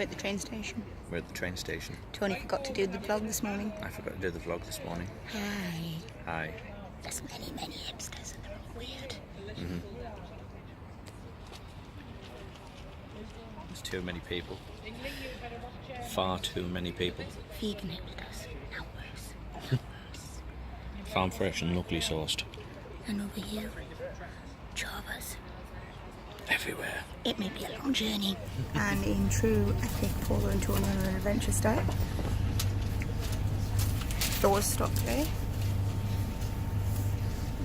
at the train station. We're at the train station. Tony forgot to do the vlog this morning. I forgot to do the vlog this morning. Hi. Hi. There's many hipsters and they're all weird. Mm-hmm. There's too many people. Far too many people. Vegan hipsters. Now worse. Farm fresh and locally sourced. And over here, Chavas. Everywhere. It may be a long journey. And in true epic Paula and Tony on an adventure style, Thor's stopped there.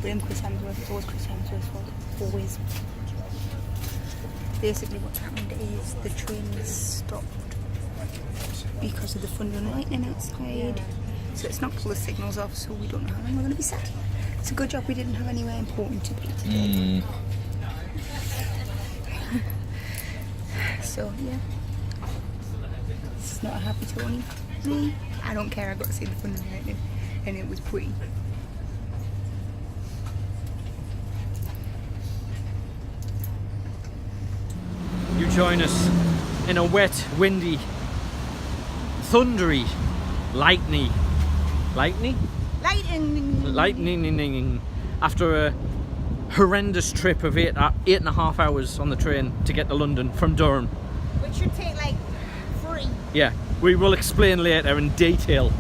Blame Chris Hemsworth, it's always Chris Hemsworth's fault. Always. Basically what's happened is the train is stopped because of the thunder and lightning outside. So it's knocked all the signals off, so we don't know how long we're going to be sat. It's a good job we didn't have anywhere important to be today. So yeah, it's not a happy Tony. Me, I don't care. I got to see the thunder and lightning, and it was pretty. You join us in a wet, windy, thundery, lightning after a horrendous trip of eight and a half hours on the train to get to London from Durham. Which should take like 3. Yeah, we will explain later in detail.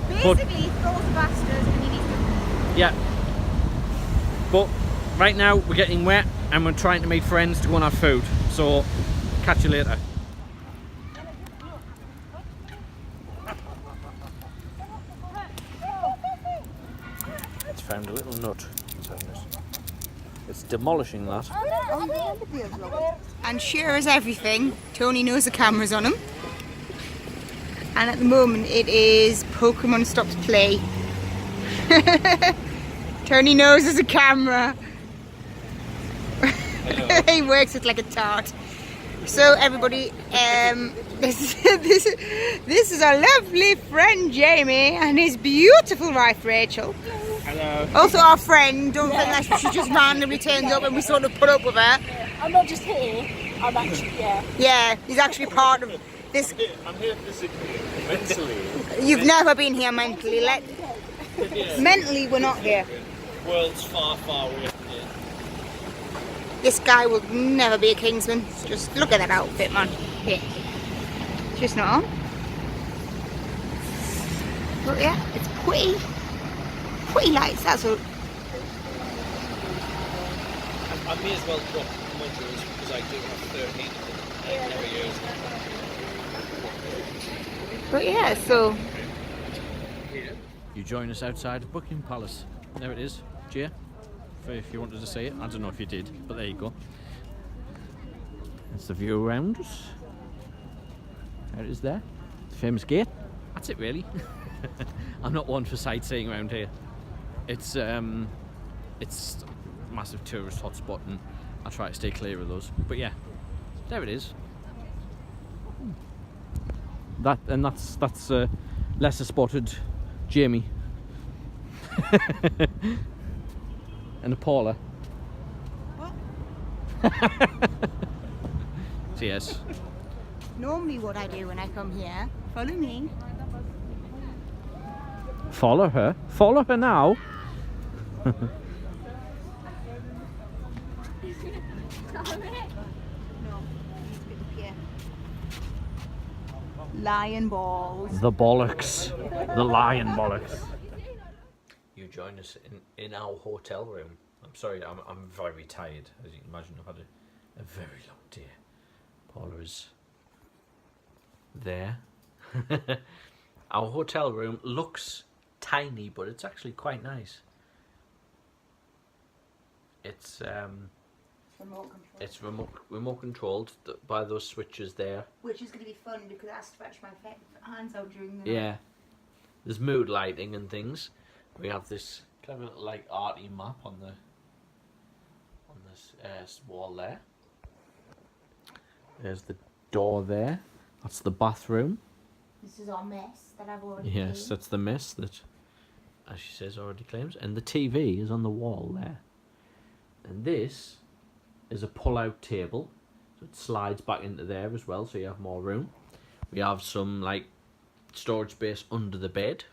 Basically, Thor's a bastard and he needs to... Yeah. But right now we're getting wet and we're trying to make friends to go and have food. So, catch you later. It's found a little nut. It's demolishing that. And sure as everything, Tony knows the camera's on him. And at the moment it is Pokemon Stops Play. Tony knows there's a camera. He works it like a tart. So everybody, this is our lovely friend Jamie and his beautiful wife Rachel. Hello. Also our friend, don't think that she just randomly turns up and we sort of put up with her. I'm not just here, I'm actually, Yeah, he's actually part of this. I'm here physically, mentally. You've never been here mentally. Mentally, we're not here. World's far, far away from here. This guy will never be a Kingsman. Just look at that outfit, man. Here. Just not on. But yeah, it's pretty lights, that's all. I may as well drop modules because I do have 13 of them. I never use them. But yeah, so... You join us outside Buckingham Palace. There it is, Jay. If you wanted to see it, I don't know if you did, but there you go. That's the view around us. There it is there. The famous gate. That's it really. I'm not one for sightseeing around here. It's a massive tourist hotspot and I try to stay clear of those. But yeah, there it is. That's lesser spotted Jamie. And a Paula. What? So yes. Normally what I do when I come here, follow me. Follow her? Follow her now? No, lion balls. The bollocks. The lion bollocks. You join us in our hotel room. I'm sorry, I'm very tired, as you can imagine. I've had a very long day. Paula is there. Our hotel room looks tiny, but it's actually quite nice. It's remote controlled by those switches there. Which is going to be fun because I stretch my hands out during the night. Yeah. There's mood lighting and things. We have this kind of like arty map on this wall there. There's the door there. That's the bathroom. This is our mess that I've already Yes, cleaned. that's the mess that, as she says, already claims. And the TV is on the wall there. And this is a pull-out table. So it slides back into there as well, so you have more room. We have some like storage space under the bed.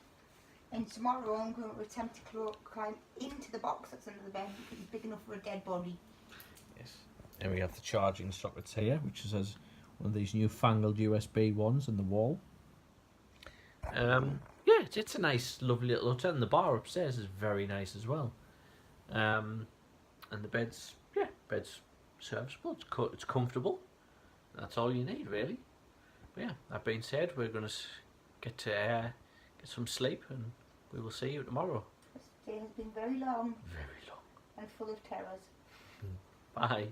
And tomorrow I'm going to attempt to climb into the box that's under the bed because it's big enough for a dead body. Yes. And we have the charging sockets here, which is as one of these newfangled USB ones in the wall. Yeah, it's a nice, lovely little hotel, and the bar upstairs is very nice as well. And the bed's serviceable. It's comfortable. That's all you need, really. But yeah, that being said, we're going to get some sleep, and we will see you tomorrow. This day has been very long. Very long. And full of terrors. Bye.